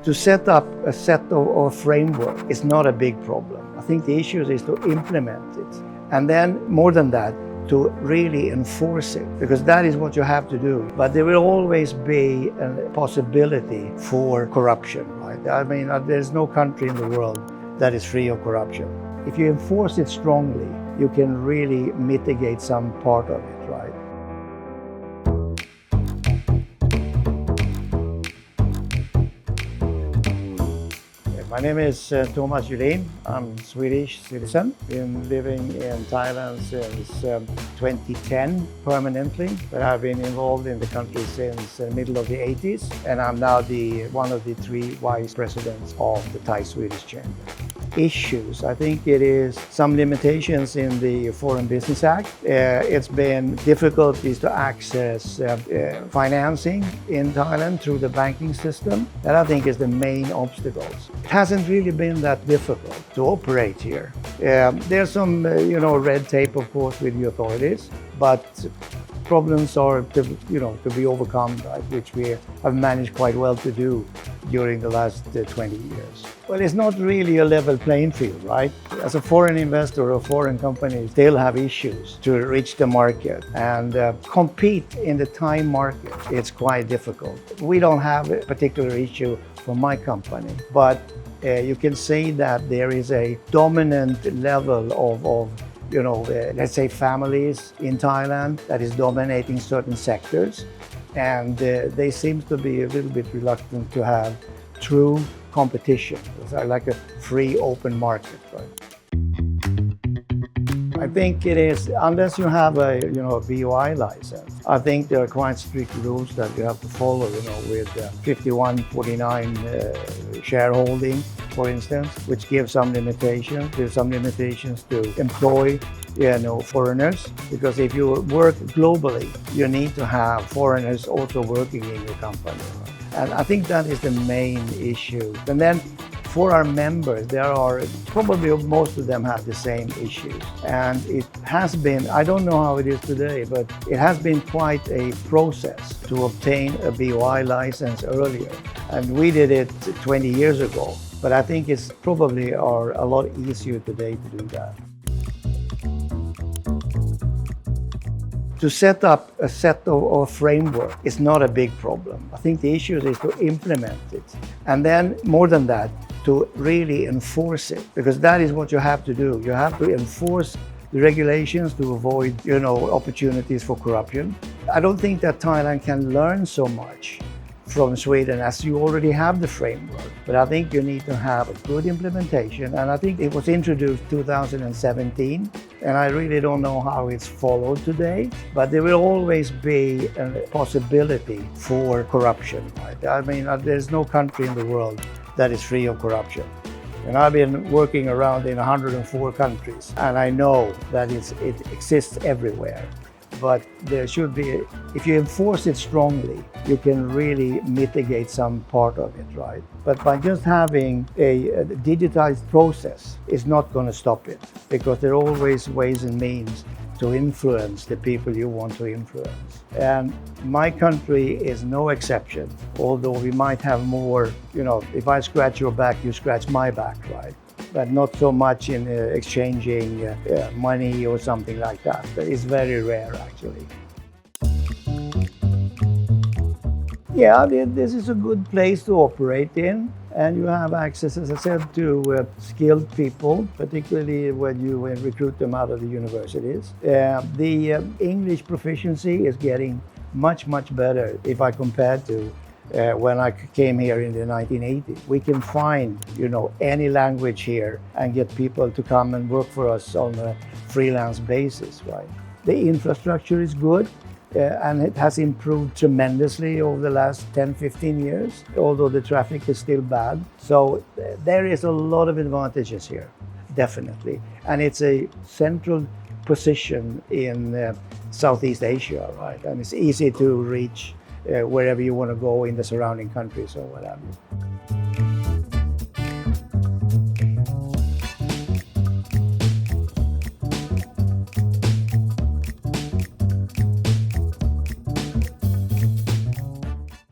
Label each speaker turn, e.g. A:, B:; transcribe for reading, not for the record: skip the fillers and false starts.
A: To set up a set of framework is not a big problem. I think the issue is to implement it. And then more than that, to really enforce it, because that is what you have to do. But there will always be a possibility for corruption, right? I mean, there's no country in the world that is free of corruption. If you enforce it strongly, you can really mitigate some part of it, right? My name is Tomas Julin. I'm Swedish citizen. Been living in Thailand since 2010 permanently, but I've been involved in the country since the middle of the 80s, and I'm now one of the 3 vice presidents of the Thai-Swedish chamber. Issues, I think it is some limitations in the Foreign Business Act. It's been difficulties to access financing in Thailand through the banking system. That I think is the main obstacles. It hasn't really been that difficult to operate here. There's some red tape, of course, with the authorities, but problems are to be overcome, right, which we have managed quite well to do during the last 20 years. Well, it's not really a level playing field, right? As a foreign investor or foreign company, still have issues to reach the market and compete in the Thai market. It's quite difficult. We don't have a particular issue for my company, but you can say that there is a dominant level of let's say families in Thailand that is dominating certain sectors, and they seem to be a little bit reluctant to have true competition. It's like a free open market, right? I think it is, unless you have a BOI license, I think there are quite strict rules that you have to follow, with 51-49 shareholding, for instance, which gives some limitations. There's some limitations to employ foreigners, because if you work globally, you need to have foreigners also working in your company. And I think that is the main issue. And then for our members, there are probably most of them have the same issues. And it has been, I don't know how it is today, but it has been quite a process to obtain a BOI license earlier. And we did it 20 years ago. But I think it's probably a lot easier today to do that. To set up a set of framework is not a big problem. I think the issue is to implement it. And then more than that, to really enforce it, because that is what you have to do. You have to enforce the regulations to avoid, opportunities for corruption. I don't think that Thailand can learn so much from Sweden, as you already have the framework. But I think you need to have a good implementation. And I think it was introduced 2017, and I really don't know how it's followed today. But there will always be a possibility for corruption, right? I mean, there's no country in the world that is free of corruption. And I've been working around in 104 countries, and I know that it exists everywhere. But there should be, if you enforce it strongly, you can really mitigate some part of it, right? But by just having a digitized process is not going to stop it, because there are always ways and means to influence the people you want to influence. And my country is no exception, although we might have more, if I scratch your back, you scratch my back, right? But not so much in exchanging money or something like that. It's very rare, actually. Yeah, this is a good place to operate in, and you have access, as I said, to skilled people, particularly when you recruit them out of the universities. The English proficiency is getting much, much better if I compare to when I came here in the 1980s. We can find, any language here and get people to come and work for us on a freelance basis, right? The infrastructure is good, and it has improved tremendously over the last 10-15 years, although the traffic is still bad. So there is a lot of advantages here, definitely. And it's a central position in Southeast Asia, right? And it's easy to reach wherever you want to go in the surrounding countries or what have you.